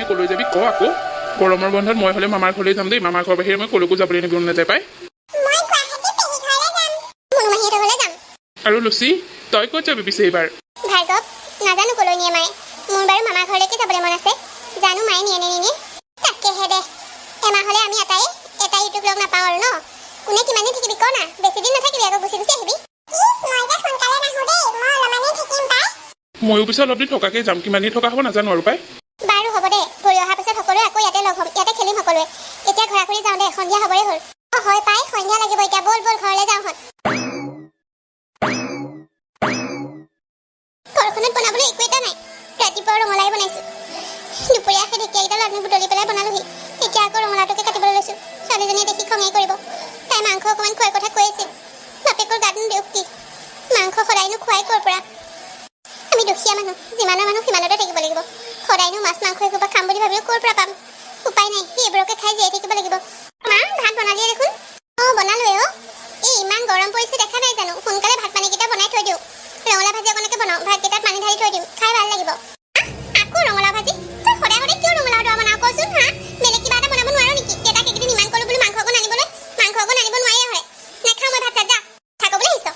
কলৈ যাবি ক আকৌ গৰমৰ বন্ধত মই হলে মামাৰ ঘৰলৈ যাম দেই মামাৰ ঘৰৰ বাহিৰে মই কলৈকো যাবলৈ নিব নাযায় পাই আৰু লুচি তই ক'ত যাবি পিছে এইবাৰ ভাৰ্গৱ নাজানো কলৈ নিয়ে মায়ে মোৰ বাৰু মামাৰ ঘৰলৈকে যাবলৈ মন আছে জানো মায়ে নিয়ে নে নিনিয়ে তাকেহে দে এমাহলে আমি এটাই ইটোক লগ নাপাওঁ আৰু ন কোনে কিমান দিন থাকিবি ক না বেছি দিন নাথাকিবি আকৌ গুচি গুচি আহিবি ময়ো পিছে অলপ দিন থকাকে যাম কিমান দিন থকা হ'ব নাজানো আৰু পাই বাৰু হ'ব দে ঘূৰি অহাৰ পিছত সকলোৱে আকৌ ইয়াতে লগ হ'ম ইয়াতে খেলিম সকলোৱে এতিয়া ঘূৰা ঘূৰি যাওঁ দে সন্ধিয়া হ'বই হ'ল অ হয় পাই সন্ধিয়া লাগিব এতিয়া বল বল ঘৰলৈ যাওঁ হত ঘৰখনত বনাবলৈ একো এটা নাই ৰাতিপুৱা ৰঙালাই বনাইছো দুপৰীয়া সেই ঢেকীয়াকেইডাল আনি বুটলি পেলাই বনালোহি এতিয়া আকৌ ৰঙালাওটোকে কাটিবলৈ লৈছো ছোৱালীজনীয়ে দেখি খঙেই কৰিব তাই মাংস অকণমান খোৱাৰ কথা কৈ আছিল বাপেকৰ গাতনো দেউক কি মাংস সদায়নো খুৱাই ক'ৰ পৰা আমি দুখীয়া মানুহ যিমানৰ মানুহ সিমানতে থাকিব লাগিব সদায়নো মাছ মাংস এসোপা খাম বুলি ভাবিলেও ক'ৰ পৰা পাম উপায় নাই সেইবোৰকে খাই জীয়াই থাকিব লাগিব মা ভাত বনালিয়ে দেখোন অঁ বনালোৱে অ' এই ইমান গৰম পৰিছে দেখা নাই জানো সোনকালে ভাত পানীকেইটা বনাই থৈ দিওঁ ৰঙালাও ভাজি অকণকে বনাওঁ ভাতকেইটাত পানী ঢালি থৈ দিম খাই ভাল লাগিব আকৌ ৰঙালাও ভাজি তই সদায় সদায় কিয় ৰঙালাওটো বনাওঁ কচোন হা বেলেগ কিবা এটা বনাব নোৱাৰো নেকি দেউতাক এইকেইদিন ইমান ক'লো বুলি মাংস অকণ আনিবলৈ মাংস অকণ আনিব নোৱাৰে হয় নাখাওঁ মই ভাত চাত যা থাকো বুলি আহিছ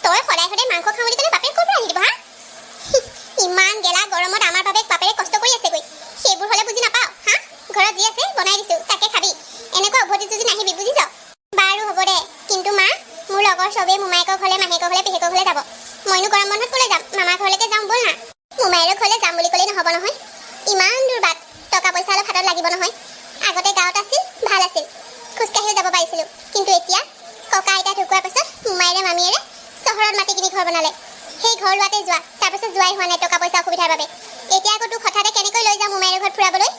তই সদায় সদায় মাংস খাওঁ বুলি ক'লে বাপেক ক'ৰ পৰা আহি দিব হা ইমান গেলা গৰমত আমাৰ বাপেক বাপেৰে কষ্ট কৰি আছেগৈ সেইবোৰ হ'লে বুজি নাপাওঁ হা ঘৰত যি আছে বনাই দিছোঁ তাকে খাবি এনেকুৱা উভতি যুজি নাহিবি বুজিছ বাৰু হ'ব দে কিন্তু মা মোৰ লগৰ চবেই মোমায়েকৰ ঘৰলৈ মাহীয়েকৰ ঘৰলৈ পেহীয়েকৰ ঘৰলৈ যাব মইনো গৰম বন্ধত ক'লৈ যাম মামাৰ ঘৰলৈকে যাম ব'ল না মোমায়েৰৰ ঘৰলৈ যাম বুলি ক'লেই নহ'ব নহয় ইমান দূৰ বাট টকা পইচা অলপ হাতত লাগিব নহয় আগতে গাঁৱত আছিল ভাল আছিল খোজকাঢ়িও যাব পাৰিছিলোঁ কিন্তু এতিয়া ককা আইতা ঢুকোৱাৰ পাছত মোমায়েৰে মামীয়েৰে চহৰত মাটি কিনি ঘৰ বনালে সেই ঘৰ লোৱাতে যোৱা তাৰপিছত যোৱাই হোৱা নাই টকা পইচা অসুবিধাৰ বাবে এতিয়া আকৌ তোক হঠাতে কেনেকৈ লৈ যাম মোমায়েৰৰ ঘৰত ফুৰাবলৈ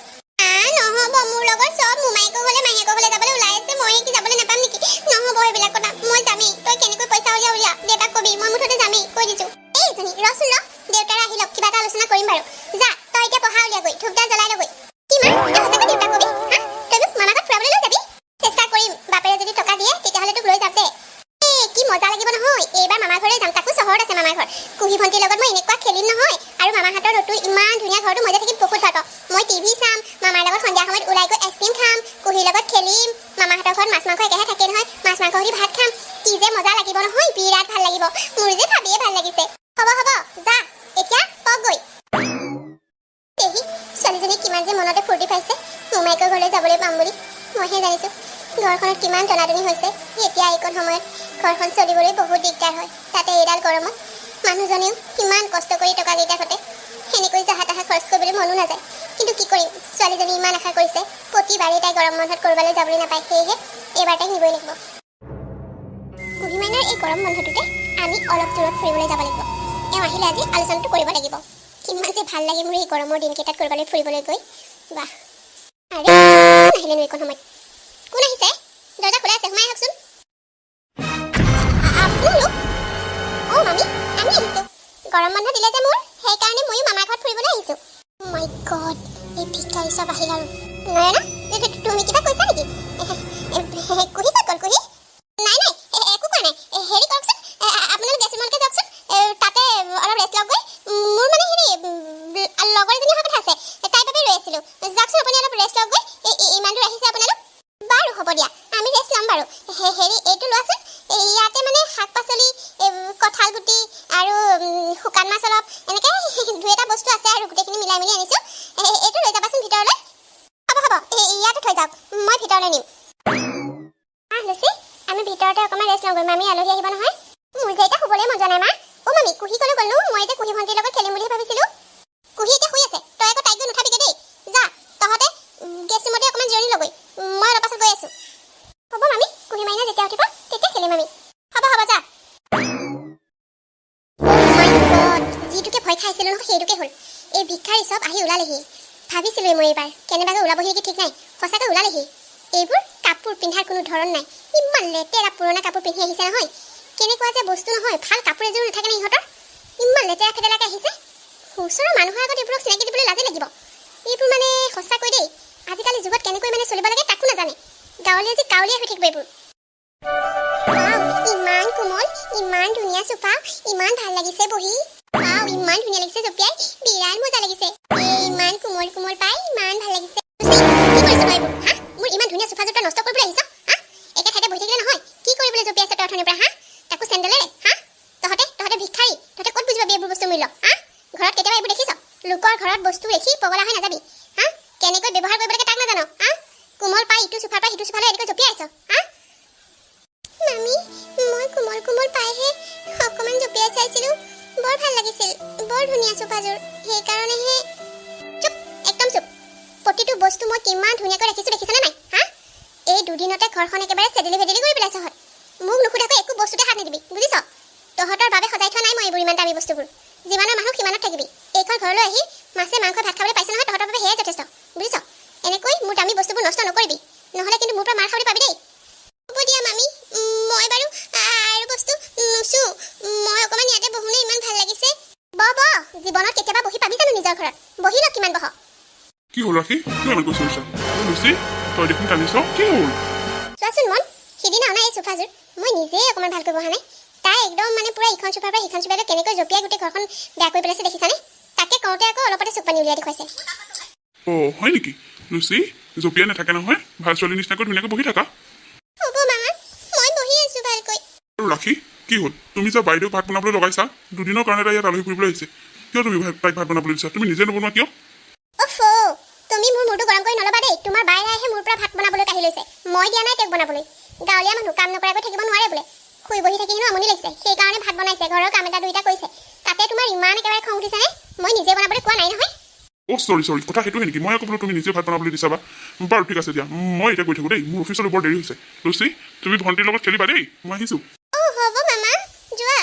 নহ'ব মোৰ লগত চব মোমায়েকৰ ঘৰলৈ মাহীয়েকৰ ঘৰলৈ যাবলৈ ওলাই আছে মই কি যাবলৈ নাপাম নেকি নহ'ব সেইবিলাক কথা মই যামেই তই কেনেকৈ পইচা উলিয়া দেউতাক কবি মই মুঠতে যামেই কৈ দিছোঁ এই এজনী ৰচোন ৰ দেউতাৰে আহি লওক কিবা এটা আলোচনা কৰিম বাৰু যা তই এতিয়া পঢ়া উলিয়াগৈ ধূপডাল জ্বলাই ল'গৈ কি মা তই সঁচাকৈ দেউতাক কবি হা তই মোক মামাৰ ঘৰত ফুৰাবলৈ লৈ যাবি চেষ্টা কৰিম বাপেৰে যদি টকা দিয়ে তেতিয়াহ'লে তোক লৈ যাম দে কি মজা লাগিব নহয় এইবাৰ মামাৰ ঘৰলৈ যাম তাকো চহৰত আছে মামাৰ ঘৰ কুহি ভণ্টিৰ লগত মই এনেকুৱা খেলিম নহয় আৰু মামাৰ হাতৰ নতুন ইমান ধুনীয়া ঘৰটো মই যে থাকিম বহুত ভাল পাওঁ মই টিভি চাম মামাৰ লগত সন্ধিয়া সময়ত ওলাই গৈ আইচক্ৰীম খাম কুহিৰ লগত খেলিম মামাৰ হাতৰ ঘৰত মাছ মাংস একেহে থাকে নহয় মাছ মাংস সৈতে ভাত খাম কি যে মজা লাগিব নহয় বিৰাট ভাল লাগিব মোৰ যে ভাবিয়ে ভাল লাগিছে হ'ব যা এতিয়া পগৈ পেহী ছোৱালীজনী কিমান যে মনতে ফূৰ্তি পাইছে মোমায়েকৰ ঘৰলৈ যাবলৈ পাম বুলি মইহে জানিছোঁ ঘৰখনত কিমান টনাটনি হৈছে এতিয়া এইকণ সময়ত ঘৰখন চলিবলৈ বহুত দিগদাৰ হয় তাতে এইডাল গৰমত মানুহজনেও কিমান কষ্ট কৰি টকাকেইটা ঘটে সেনেকৈ জাহা তাহা খৰচ কৰিবলৈ মনো নাযায় কিন্তু কি কৰিম ছোৱালীজনী ইমান আশা কৰিছে প্ৰতিবাৰেই তাই গৰম বন্ধত ক'ৰবালৈ যাবলৈ নাপায় সেয়েহে এইবাৰ তাই নিবই লাগিব কুহিমাইনাৰ এই গৰম বন্ধটোতে আমি অলপ দূৰত ফুৰিবলৈ যাব লাগিব এওঁ আহিলে আজি আলোচনাটো কৰিব লাগিব কিমান যে ভাল লাগে মোৰ এই গৰমৰ দিনকেইটাত ক'ৰবালৈ ফুৰিবলৈ গৈ বাহ আৰে আহিলেনো এইকণ সময়ত কোন আহিছে দৰ্জা খোলা আছে সোমাই আহকচোন অ' মামী আমি আহিছোঁ গৰম বন্ধ দিলে যে মোৰ সেইকাৰণে ময়ো মামাৰ ঘৰত ফুৰিবলৈ আহিছোঁ মাই গড এই ভিক্ষাৰী চব আহিল আৰু নয়না তুমি কিবা কৈছা নেকি কুহি ক'ত গ'ল কুহি নাই একো কোৱা নাই হেৰি কৰকচোন আপোনালোক গেছ ৰুমলৈকে যাওকচোন তাতে অলপ ৰেষ্ট লওকগৈ মোৰ মানে হেৰি লগৰ এজনী অহা কথা আছে তাইৰ বাবে ৰৈ আছিলোঁ যাওকচোন আপুনি অলপ ৰেষ্ট লওকগৈ ইমান দূৰ আহিছে আপোনালোক বাৰু হ'ব দিয়া আমি ৰেষ্ট ল'ম বাৰু হেৰি এইটো লোৱাচোন ইয়াতে মানে শাক পাচলি কঁঠাল গুটি আৰু শুকান মাছ অলপ এনেকৈ দুই এটা বস্তু আছে আৰু গোটেইখিনি মিলাই মেলি আনিছোঁ এইটো লৈ যাবাচোন ভিতৰলৈ হ'ব ইয়াতে থৈ যাওক মই ভিতৰলৈ নিম লুচি আমি ভিতৰতে অকণমান ৰেষ্ট লওঁগৈ মামী আলহী আহিব নহয় মোৰ যে এতিয়া শুবলৈ মন যোৱা নাই মা অ' মামী কুহি ক'লৈ গ'লো মই যে কুহি ভণ্টিৰ লগত খেলিম বুলি ভাবিছিলোঁ কুহি এতিয়া শুই আছে তই আকৌ তাইক গৈ নুঠাবিগৈ দেই যা তহঁতে গেছ ৰুমতে অকণমান জিৰণি ল'গৈ মই অলপ পাছত গৈ আছোঁ হ'ব মামী কুহি মাইনা যেতিয়া উঠিব তেতিয়া খেলিম আমি হ'ব যা যিটোকে ভয় খাইছিলোঁ নহয় সেইটোকে হ'ল এই ভিক্ষাৰী চব আহি ওলালেহি ভাবিছিলোঁ মই এইবাৰ কেনেবাকৈ ওলাবহি নেকি ঠিক নাই সঁচাকৈ ওলালেহি এইবোৰ কাপোৰ পিন্ধাৰ কোনো ধৰণ নাই ইমান লেতেৰা পুৰণা কাপোৰ পিন্ধি আহিছে নহয় কেনেকুৱা যে বস্তু নহয় ভাল কাপোৰ এযোৰ নাথাকে নে ইহঁতৰ ইমান লেতেৰা ফেতেৰাকৈ আহিছে ওচৰৰ মানুহৰ আগত এইবোৰক চিনাকি দিবলৈ লাজে লাগিব এইবোৰ মানে সঁচাকৈ দেই আজিকালি যুগত কেনেকৈ মানে চলিব লাগে তাকো নাজানে গাঁৱলীয়া যে গাঁৱলীয়া হৈ থাকিব এইবোৰ ইমান কোমল ইমান ধুনীয়া চোফা ইমান ভাল লাগিছে বহি ওৱাও ইমান ধুনীয়া লাগিছে জপিয়াই বিৰাট মজা লাগিছে ইমান কোমল কোমল পাই ইমান ভাল লাগিছে কি কৰিছ তই এইবোৰ হা মোৰ ইমান ধুনীয়া সোফা জোতা নষ্ট কৰিবলৈ আহিছ হা একে ঠাইতে বহি থাকিলে নহয় কি কৰিবলৈ জপিয়াইছ তই অথনিৰ পৰা হা তাকো চেণ্ডেলেৰে হা তহঁতে ভিক্ষাৰী তহঁতে ক'ত বুজি পাবি এইবোৰ বস্তু মূল্য হা ঘৰত কেতিয়াবা এইবোৰ দেখিছ লোকৰ ঘৰত বস্তু দেখি পগলা হৈ নাযাবি হা কেনেকৈ ব্যৱহাৰ কৰিব লাগে তাক নাজানো হা কোমল পাই ইটো সোফাৰ পৰা সিটো সোফালৈ এনেকৈ জপিয়াই আছ হা মামি মই কোমল কোমল পাইহে অকণমান জপিয়াই চাইছিলোঁ বৰ ভাল লাগিছিল বৰ ধুনীয়া সোফাযোৰ সেইকাৰণেহে চুপ একদম চুপ প্ৰতিটো বস্তু মই কিমান ধুনীয়াকৈ ৰাখিছোঁ দেখিছানে নাই হা এই দুদিনতে ঘৰখন একেবাৰে চেডেলি ভেডেলি কৰি পেলাইছ হয় মোক নুসুধাকৈ একো বস্তুতে হাত নিদিবি বুজিছ তহঁতৰ বাবে সজাই থোৱা নাই মই এইবোৰ ইমান দামী বস্তুবোৰ যিমানৰ মানুহ সিমানত থাকিবি এইখন ঘৰলৈ আহি মাছে মাংস ভাত খাবলৈ পাইছ নহয় তহঁতৰ বাবে সেয়াই যথেষ্ট বুজিছ এনেকৈ মোৰ দামী বস্তুবোৰ নষ্ট নকৰিবি নহ'লে কিন্তু মোৰ পৰা মাৰ খাবলৈ পাবি দেই হ'ব দিয়া মামি মই বাৰু আৰু বস্তু নুচোঁ মই অকণমান ইয়াতে বহোনে ইমান ভাল লাগিছে জীৱনত কেতিয়াবা বহি পাবি জানো নিজৰ ঘৰত বহি ল কিমান বহ কি হ'ল ৰাখি কিয় ইমান কৈছ লুচি তই দেখোন কান্দিছ কি হ'ল চোৱাচোন মন সিদিনা অনা এই সোফাযোৰ মই নিজেই অকণমান ভালকৈ বহা নাই তাই একদম মানে পুৰা ইখন সোফাৰ পৰা সিখন সোফালৈ কেনেকৈ জপিয়াই গোটেই ঘৰখন বেয়া কৰি পেলাইছে দেখিছানে তাকে কওঁতে আকৌ অলপতে চুক পানী উলিয়াই দেখুৱাইছে অ' হয় নেকি লুচি জপিয়াই নাথাকে নহয় ভাল ছোৱালী নিচিনাকৈ ধুনীয়াকৈ বহি থাকা হ'ব মামা মই বহি আছোঁ ভালকৈ আৰু ৰাখি কি হ'ল তুমি যে বাইদেউ ভাত বনাবলৈ লগাইছা দুদিনৰ কাৰণে তাই ইয়াত আলহী ফুৰিবলৈ আহিছে কিয় তুমি তাইক ভাত বনাবলৈ দিছা তুমি নিজে নবনোৱা কিয় তুমি মোৰ মূৰটো গৰম কৰি নল'বা দেই তোমাৰ বাইৰে আহি মোৰ পৰা ভাত বনাবলৈ কাঢ়ি লৈছে মই দিয়া নাই তেওঁক বনাবলৈ গাঁৱলীয়া মানুহ কাম নকৰাকৈ থাকিব নোৱাৰে বোলে শুই বহি থাকি হেনো আমনি লাগিছে সেইকাৰণে ভাত বনাইছে ঘৰৰ কাম এটা দুইটা কৰিছে তাতে তোমাৰ ইমান একেবাৰে খং উঠিছেনে মই নিজে বনাবলৈ কোৱা নাই নহয় অ' চৰি কথা সেইটোহে নেকি মই আকৌ বোলো তুমি নিজে ভাত বনাবলৈ দিছা বা বাৰু ঠিক আছে দিয়া মই এতিয়া গৈ থাকোঁ দেই মোৰ অফিচলৈ বৰ দেৰি হৈছে লুচি তুমি ভণ্টিৰ লগত খেলিবা দেই মই আহিছোঁ হ'ব মামা যোৱা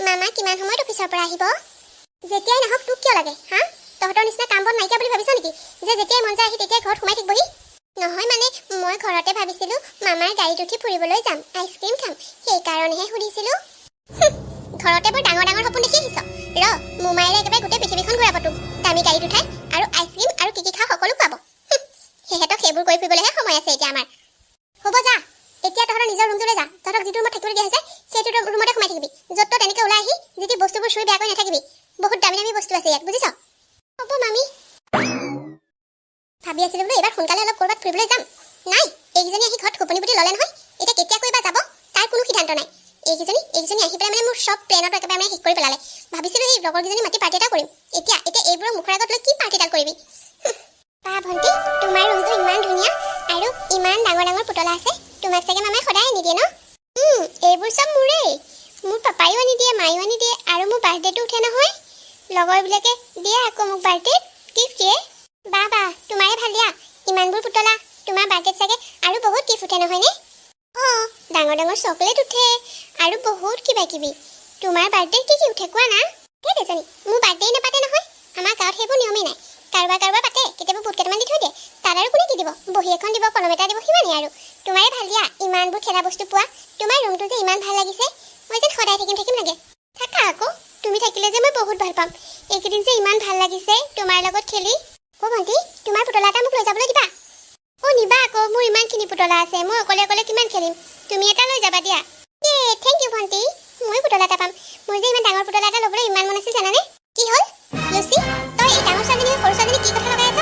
মামা কিমান সময়ত অফিচৰ পৰা আহিব যেতিয়াই নাহক তোক কিয় লাগে হা তহঁতৰ নিচিনা কাম বন নাইকিয়া বুলি ভাবিছ নেকি যে যেতিয়াই মন যায় আহি তেতিয়াই ঘৰত সোমাই থাকিবহি নহয় মানে মই ঘৰতে ভাবিছিলোঁ মামাৰ গাড়ীত উঠি ফুৰিবলৈ যাম আইচক্ৰীম খাম সেইকাৰণেহে সুধিছিলোঁ ঘৰতে বৰ ডাঙৰ ডাঙৰ সপোন দেখি আহিছ মোমাইৰে একেবাৰে গোটেই পৃথিৱীখন ঘূৰাব তোক দামী গাড়ীত উঠাই আৰু আইচক্ৰীম আৰু কি খা সকলো খুৱাব সিহঁতক সেইবোৰ কৰি ফুৰিবলৈহে সময় আছে এতিয়া আমাৰ হ'ব যা এতিয়া তহঁতৰ নিজৰ ৰুমটোলৈ যা তহঁতক যিটো ৰুমত থাকিবলৈ দিয়া হৈছে সেইটো ৰুমতে সোমাই থাকিবি য'ত ত'ত তেনেকৈ ওলাই আহি যিটি বস্তুবোৰ চুই বেয়া কৰি নাথাকিবি বহুত দামী দামী বস্তু আছে ইয়াত বুজিছ হ'ব মামি ভাবি আছিলোঁ বোলো এইবাৰ সোনকালে অলপ ক'ৰবাত ফুৰিবলৈ যাম নাই এইকেইজনী আহি ঘৰত খোপনি পুতি ল'লে নহয় এতিয়া কেতিয়া কৰিবা যাব তাৰ কোনো সিদ্ধান্ত নাই এইকেইজনী আহি পেলাই মানে মোৰ চব প্লেনত একেবাৰে মানে শেষ কৰি পেলালে ভাবিছিলোঁ এই লগৰকেইজনী মাতি পাৰ্টি এটা কৰিম এতিয়া এইবোৰৰ মুখৰ আগত লৈ কি পাৰ্টি এটা কৰিবি বা ভণ্টি তোমাৰ ৰুমটো ইমান ধুনীয়া আৰু ইমান ডাঙৰ ডাঙৰ পুতলা আছে তোমাক চাগে মামাই সদায় আনি দিয়ে ন এইবোৰ চব মোৰেই মোৰ পাপায়ো আনি দিয়ে মায়ো আনি দিয়ে আৰু মোৰ বাৰ্থডেটো উঠে নহয় লগৰবিলাকে দিয়ে আকৌ মোক বাৰ্থডেত গিফ্ট দিয়ে বা তোমাৰে ভাল দিয়া ইমানবোৰ পুতলা তোমাৰ বাৰ্থডেত চাগে আৰু বহুত গিফ্ট উঠে নহয়নে অঁ ডাঙৰ ডাঙৰ চকলেট উঠে আৰু বহুত কিবা কিবি তোমাৰ বাৰ্থডেত কি উঠে কোৱা না সেই দেজনী মোৰ বাৰ্থডে নাপাতে নহয় আমাৰ গাঁৱত সেইবোৰ নিয়মেই নাই কাৰোবাৰ পাতে কেতিয়াবা বুট কেইটামান দি থৈ দিয়ে তাত আৰু কোনে কি দিব বহী এখন দিব কলম এটা দিব সিমানেই আৰু তোমাৰে ভাল দিয়া ইমানবোৰ খেলা বস্তু পোৱা তোমাৰ ৰুমটো যে ইমান ভাল লাগিছে মই যেন সদায় থাকিম লাগে থাকা আকৌ তুমি থাকিলে যে মই বহুত ভাল পাম এইকেইদিন যে ইমান ভাল লাগিছে তোমাৰ লগত খেলি ভণ্টি তোমাৰ পুতলা এটা মোক লৈ যাবলৈ দিবা নিবা আকৌ মোৰ ইমানখিনি পুতলা আছে মই অকলে কিমান খেলিম তুমি এটা লৈ যাবা দিয়া থেংক ইউ ভণ্টি মই পুতলা এটা পাম মোৰ যে ইমান ডাঙৰ পুতলা এটা ল'বলৈ ইমান মন আছিল জানানে কি হ'ল লুচি তই এই ডাঙৰ ছোৱালীজনী সৰু ছোৱালীজনী কি কথা লগাই আছ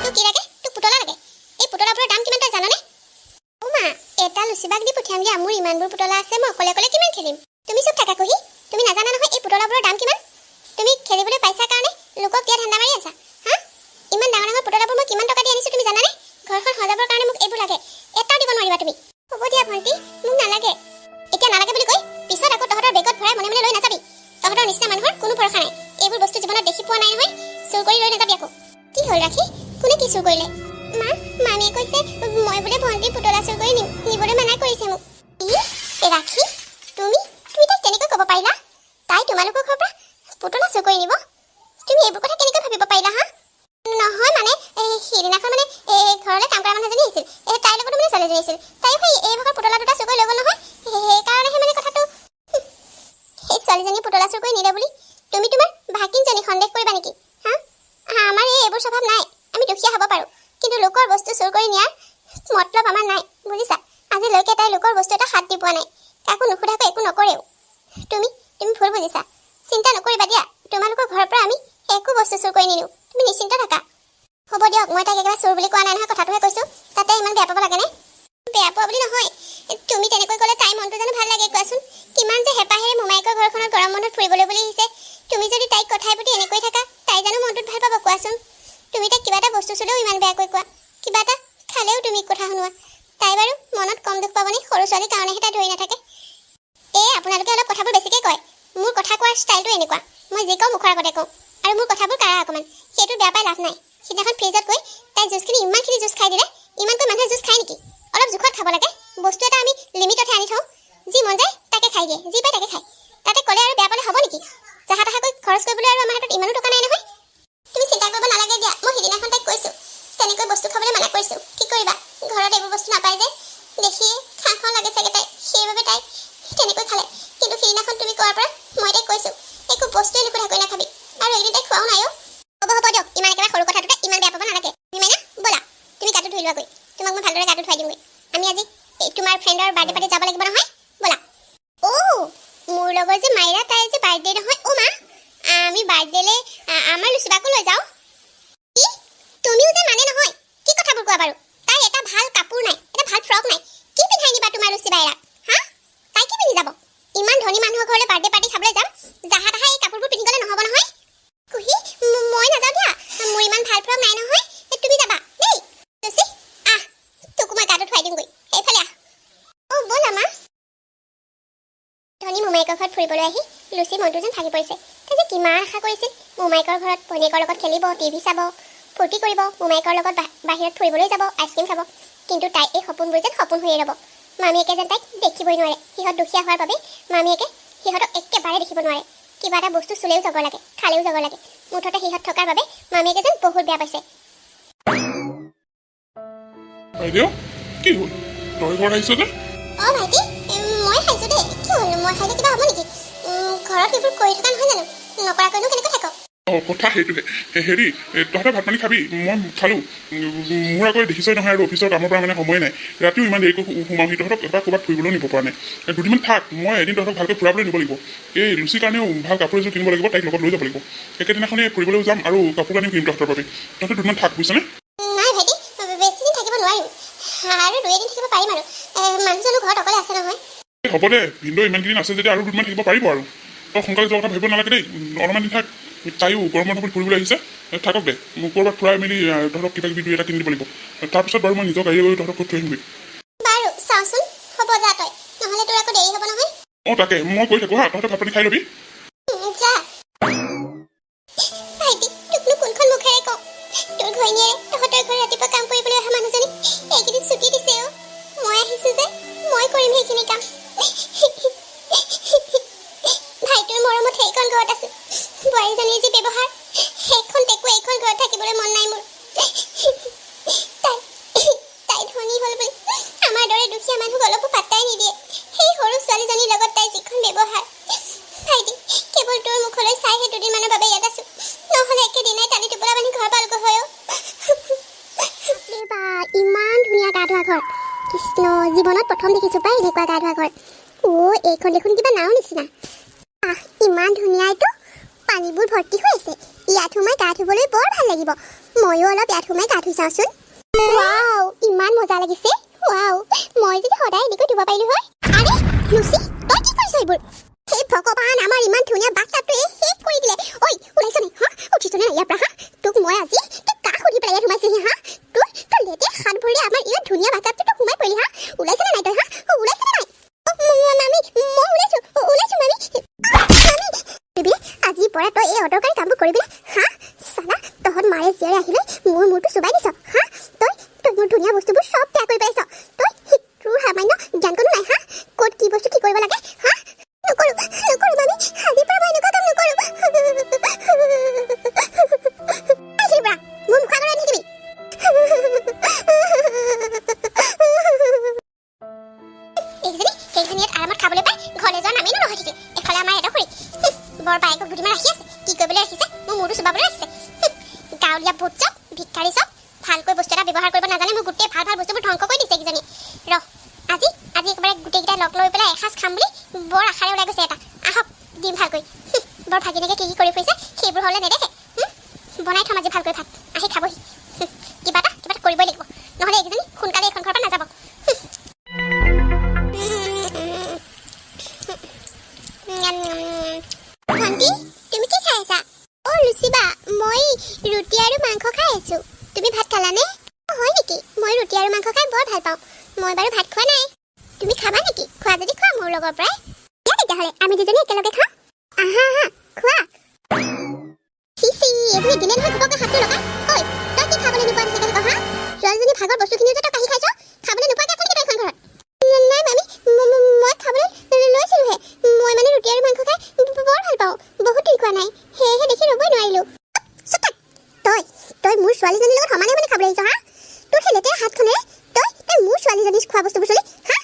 তোক কি লাগে তোক পুতলা লাগে এই পুতলাবোৰৰ দাম কিমান তই জানানে মা এটা লুচিবাক দি পঠিয়াম দিয়া মোৰ ইমানবোৰ পুতলা আছে মই অকলে কিমান খেলিম তুমি চব থাকা কহি তুমি নাজানা নহয় এই পুতলাবোৰৰ দাম কিমান তুমি খেলিবলৈ পাইছা কাৰণে লোকক দিয়া ধান্দা মাৰি আছা হা ইমান ডাঙৰ ডাঙৰ পুতলাবোৰ মই কিমান টকা দি আনিছোঁ তুমি জানানে ঘৰখন সজাবৰ কাৰণে মোক এইবোৰ লাগে এটাও দিব নোৱাৰিবা তুমি হ'ব দিয়া ভণ্টি মোক নালাগে এতিয়া নালাগে বুলি কৈ পিছত আকৌ তহঁতৰ বেগত ভৰাই মনে লৈ নাযাবি তহঁতৰ নিচিনা মানুহৰ কোনো ভৰসা নাই এইবোৰ বস্তু জীৱনত দেখি পোৱা নাই নহয় চুৰ কৰি লৈ নাযাবি আকৌ কি হ'ল ৰাখি কোনে কি চুৰ কৰিলে মামীয়ে কৈছে মই বোলে ভণ্টিৰ পুতলা চুৰ কৰি নিবলৈ মানা কৰিছে মোক ৰাখি তুমি তাইক কেনেকৈ ক'ব পাৰিলা তাই তোমালোকৰ ঘৰৰ পৰা পুতলা চুৰ কৰি নিব তুমি এইবোৰ কথা কেনেকৈ ভাবিব পাৰিলা হা নহয় মানে সেইদিনাখন মানে ঘৰলৈ কাম কৰা মানুহ এজনী আহিছিল তাইৰ লগতো মানে ছোৱালীজনী আছিল তাইও সেই এই ভাগৰ পুতলা দুটা চুৰ কৰি লৈ গ'ল নহয় সেইকাৰণেহে মানে কথাটো সেই ছোৱালীজনী পুতলা চুৰ কৰি নিলে বুলি তুমি তোমাৰ ভাগিনজনী সন্দেহ কৰিবা নেকি হা আমাৰ এইবোৰ স্বভাৱ নাই আমি দুখীয়া হ'ব পাৰোঁ কিন্তু লোকৰ বস্তু চুৰ কৰি নিয়াৰ মতলব আমাৰ নাই বুজিছা আজিলৈকে তাই লোকৰ বস্তু এটা হাত দি পোৱা নাই কাকো নুসুধাকৈ একো নকৰেও তুমি তুমি ভুল বুজিছা চিন্তা নকৰিবা দিয়া তোমালোকৰ ঘৰৰ পৰা আমি একো বস্তু চুৰ কৰি নিনিও তুমি নিশ্চিন্ত থাকা হ'ব দিয়ক মই তাক একেবাৰে চোৰ বুলি কোৱা নাই নহয় কথাটোহে কৈছোঁ তাতে ইমান বেয়া পাব লাগেনে বেয়া পোৱা বুলি নহয় তুমি তেনেকৈ ক'লে তাইৰ মনটো জানো ভাল লাগে কোৱাচোন কিমান যে হেঁপাহেৰে মোমায়েকৰ ঘৰখনত গৰম বন্ধত ফুৰিবলৈ বুলি আহিছে তুমি যদি তাইক কথাই প্ৰতি এনেকৈ থাকা তাই জানো মনটোত ভাল পাব কোৱাচোন তুমি তাইক কিবা এটা বস্তু চুলেও ইমান বেয়াকৈ কোৱা কিবা এটা খালেও তুমি কথা শুনোৱা তাই বাৰু মনত কম দুখ পাবনে সৰু ছোৱালীৰ কাৰণেহে তাই ধৰি নাথাকে আপোনালোকে অলপ কথাবোৰ বেছিকৈ কয় মোৰ কথা কোৱাৰ ষ্টাইলটো এনেকুৱা মই যি কওঁ মুখৰ আগতে কওঁ আৰু মোৰ কথাবোৰ কাঢ়া অকণমান সেইটো বেয়া পাই লাভ নাই সিদিনাখন ফ্ৰিজত গৈ তাই জুচখিনি ইমানখিনি জুচ খাই দিলে ইমানকৈ মানুহে জুচ খায় নেকি অলপ জোখত খাব লাগে বস্তু এটা আমি লিমিটতহে আনি থওঁ যি মন যায় তাকে খাই দিয়ে যি পায় তাকে খায় তাতে ক'লে আৰু বেয়া পালে হ'ব নেকি জাহা তাহাকৈ খৰচ কৰিবলৈ আৰু আমাৰ হাতত ইমানো টকা নাই নহয় তুমি চিন্তা কৰিব নালাগে দিয়া মই সিদিনাখন তাইক কৈছোঁ তেনেকৈ বস্তু খাবলৈ মানা কৰিছোঁ কি কৰিবা ঘৰত এইবোৰ বস্তু নাপায় যে দেখিয়ে খাওঁ খাওঁ লাগে চাগে তাই সেইবাবে তাই তেনেকৈ খালে কিন্তু সিদিনাখন তুমি কোৱাৰ পৰা মই তাইক কৈছোঁ একো বস্তুৱে নুসুধাকৈ নাখাবি আৰু এইকেইদিন তাইক খোৱাও নাই হ'ব দিয়ক ইমান একেবাৰে সৰু কথাটোতে ইমান বেয়া পাব নালাগে তুমি মাইনা ব'লা তুমি গাটো ধুই লোৱাগৈ তোমাক মই ভালদৰে গাটো ধুৱাই দিমগৈ আমি আজি তোমাৰ ফ্ৰেণ্ডৰ বাৰ্থডে পাৰ্টি যাব লাগিব নহয় ব'লা মোৰ লগৰ যে মাইৰা তাইৰ যে বাৰ্থডে নহয় মা আমি বাৰ্থডেলৈ আমাৰ লুচিবাকো লৈ যাওঁ কি তুমিও যে মানে নহয় কি কথাবোৰ কোৱা বাৰু তাই এটা ভাল কাপোৰ নাই এটা ভাল ফ্ৰক নাই কি পিন্ধাই নিবা তোমাৰ লুচি বাইৰাক হা তাই কি পিন্ধি যাব ইমান ধনী মানুহৰ ঘৰলৈ বাৰ্থডে পাৰ্টি খাবলৈ যাম জাহা তাহা এই কাপোৰবোৰ পিন্ধি গ'লে নহ'ব নহয় কুহি মই নাযাওঁ দিয়া মোৰ ইমান ভাল ফ্ৰক নাই নহয় তুমি যাবা দেই লুচি তোকো মই গাটো ধুৱাই দিমগৈ এইফালে ব'লা মা ধনী মোমায়েকৰ ঘৰত ফুৰিবলৈ আহি লুচি মনটো যেন ভাগি পৰিছে তাই যে কিমান আশা কৰিছিল মোমায়েকৰ ঘৰত ভনীয়েকৰ লগত খেলিব টিভি চাব ফূৰ্তি কৰিব মোমায়েকৰ লগত বাহিৰত ফুৰিবলৈ যাব আইচক্ৰীম খাব কিন্তু তাই এই সপোনবোৰ যেন সপোন হৈয়ে ৰ'ব মামীয়েকে যেন তাইক দেখিবই নোৱাৰে সিহঁত দুখীয়া হোৱাৰ বাবে মামীয়েকে সিহঁতক একেবাৰে দেখিব নোৱাৰে কিবা এটা বস্তু চুলেও যাব লাগে খালেও যাব লাগে মুঠতে সিহঁত থকাৰ বাবে মামীয়েকে যেন বহুত বেয়া পাইছে বাইদেউ কি হ'ল তই ঘৰত আহিছ যে ভাইটি মই খাইছোঁ দেই কি হ'ল মই খাইলে কিবা হ'ব নেকি ঘৰত সেইবোৰ কৰি থকা নহয় জানো নকৰাকৈনো কেনেকৈ থাকক কথা সেইটোহে হেৰি তহঁতে ভাত পানী খাবি মই খালোঁ মোৰ আকৌ দেখিছই নহয় আৰু অফিচৰ কামৰ পৰা মানে সময় নাই ৰাতিও ইমান দেৰিকৈ সোমাওঁহি তহঁতক এবাৰ ক'ৰবাত ফুৰিবলৈও নিব পৰা নাই দুদিনমান থাক মই এদিন তহঁতক ভালকৈ ফুৰাবলৈ নিব লাগিব এই লুচিৰ কাৰণেও ভাল কাপোৰ এযোৰ কিনিব লাগিব তাইক লগত লৈ যাব লাগিব একেদিনাখনেই ফুৰিবলৈও যাম আৰু কাপোৰ কানিও কিনিম তহঁতৰ বাবে তহঁতে দুদিনমান থাক বুজিছনে নাই ভাইটি বেছিদিন থাকিব নোৱাৰিম আৰু 2 এদিন থাকিব পাৰিম আৰু মানুহজনো ঘৰত অকলে আছে নহয় হ'ব দে ভিনদেউ ইমানকেইদিন আছে যদি আৰু দুদিনমান থাকিব পাৰিব আৰু তই সোনকালে যোৱাৰ কথা ভাবিব নালাগে দেই অলপমান দিন থাক তাইও গৰম বন্ধত ফুৰিবলৈ আহিছে থাকক দে মোক ক'ৰবাত ফুৰাই মেলি তহঁতক কিবা কিবি 2 এটা কিনি দিব লাগিব তাৰপিছত বাৰু মই নিজৰ গাড়ীৰে গৈ তহঁতক থৈ আহিমগৈ বাৰু চাওঁচোন হ'ব যা তই নহ'লে তোৰ আকৌ দেৰি হ'ব নহয় তাকে মই কৈ থাকোঁ হা তহঁতে ভাত পানী খাই ল'বি যা ভাইটি তোকনো কোনখন মুখেৰে কওঁ তোৰ ঘৈণীয়েৰে তহঁতৰ ঘৰত ৰাতিপুৱা কাম কৰিবলৈ অহা মানুহজনী এইকেইদিন ছুটি দিছে মই আহিছোঁ যে মই কৰিম সেইখিনি কাম ভাইটোৰ মৰমত সেইখন ঘৰত আছোঁ বোৱাৰীজনীৰ যি ব্যৱহাৰ সেইখন টেকু এইখন ঘৰত থাকিবলৈ মন নাই মোৰ তাই ধনী হ'ল বুলি আমাৰ দৰে দুখীয়া মানুহক অলপো পাত্তাই নিদিয়ে সেই সৰু ছোৱালীজনীৰ লগত তাই যিখন ব্যৱহাৰ ভাইটি কেৱল তোৰ মুখলৈ চাইহে দুদিনমানৰ বাবে ইয়াত আছোঁ নহ'লে একেদিনাই টানি টোপোলা বান্ধি ঘৰ পালগৈ হয় ইমান ধুনীয়া গা ধোৱা ঘৰ কৃষ্ণ জীৱনত প্ৰথম দেখিছোঁ পাই এনেকুৱা গা ধোৱা ঘৰ এইখন দেখোন কিবা নাও নিচিনা ইমান ধুনীয়া এইটো পানীবোৰ ভৰ্তি হৈ আছে ইয়াত সোমাই গা ধুবলৈ বৰ ভাল লাগিব ময়ো অলপ ইয়াত সোমাই গা ধুই চাওঁচোন ৱাও ইমান মজা লাগিছে ৱাও মই যদি সদায় এনেকৈ ধুব পাৰিলোঁ হয় আৰে লুচি তই কি কৰিছ এইবোৰ হে ভগৱান আমাৰ ইমান ধুনীয়া বাথটাবটোৱে শেষ কৰি দিলে ঐ ওলাইছনে উঠিছনে ইয়াৰ পৰা তোক মই আজি তোক কাক সুধি পেলাই ইয়াত সোমাইছিহি তোৰ লেতে হাত ভৰি আমাৰ ইমান ধুনীয়া বাথটাবটো তই সোমাই পৰিলি ওলাইছনে নাই তই ওলাইছনে নাই মই ওলাইছোঁ মামী আজিৰ পৰা তই এই অদৰকাৰী কামবোৰ কৰিবি চালা তহঁত মাৰে জীয়াৰে আহিলে মোৰ মূৰটো চুবাই দিছ তই মোৰ ধুনীয়া বস্তুবোৰ চব বেয়া কৰি পেলাইছ তই তোৰ সামান্য জ্ঞান কোনো নাই ক'ত কি বস্তু কি কৰিব লাগে নকৰোঁ মামী আজিৰ পৰা মই এনেকুৱা কাম নকৰোঁ আজিৰ পৰা মোৰ মুখ আগলৈ থাকিবি সেইজনীত আৰামত খাবলৈ পাই ঘৰলৈ যোৱা নামেই নহয় থাকিল এফালে আমাৰ এটা খুৰী বৰ বায়েকক দুদিনমান ৰাখি আছে কি কৰিবলৈ ৰাখিছে মোৰ মূৰটো চুবাবলৈ ৰাখিছে গাঁৱলীয়া ভূত চব ভিক্ষাৰী চব ভালকৈ বস্তু এটা ব্যৱহাৰ কৰিব নাজানে মোৰ গোটেই ভাল বস্তুবোৰ ধ্বংস কৰি দিছে এইকেইজনী আজি একেবাৰে গোটেইকেইটা লগ লৈ পেলাই এসাঁজ খাম বুলি বৰ আশাৰে ওলাই গৈছে এটা আহক দিম ভালকৈ বৰ ভাগিনীকে কি কৰি ফুৰিছে সেইবোৰ হ'লে নেদেখে বনাই থম আজি ভালকৈ ভাত আহি খাবহি কিবা এটা কৰিবই লাগিব নহ'লে এইকেইজনী সোনকালে এইখন ঘৰৰ পৰা নাযাব ভণ্টি তুমি কি খাই আছা অ' লুচিবা মই ৰুটি আৰু মাংস খাই আছো তুমি ভাত খালানে হয় নেকি মই ৰুটি আৰু মাংস খাই বৰ ভাল পাওঁ মই বাৰু ভাত খোৱা নাই তুমি খাবা নেকি খোৱা যদি খোৱা মোৰ লগৰ পৰাই দিয়া তেতিয়াহ'লে আমি দুজনী একেলগে খাওঁ আহা খোৱা এইবোৰ দিনে নহয় ঘপককৈ হাতটো লগা ঐ তই কি খাবলৈ নোপোৱা নিচিনাকৈ কহা ছোৱালীজনী ভাগৰ বস্তুখিনিও যে তই কাঢ়ি খাইছ খাবলৈ নোপোৱাকৈ আছে নেকি তই এইখন ঘৰত নাই মামী মই খাবলৈ লৈছিলোহে মই মানে ৰুটি আৰু মাংস খাই বৰ ভাল পাওঁ বহুত দিন খোৱা নাই সেয়েহে দেখি ৰ'বই নোৱাৰিলোঁ তই মোৰ ছোৱালীজনীৰ লগত সমানে মানে খাবলৈ আহিছ হা তোৰ সেই লেতেৰা হাতখনেৰে তই মোৰ ছোৱালীজনী খোৱা বস্তুবোৰ চলি হা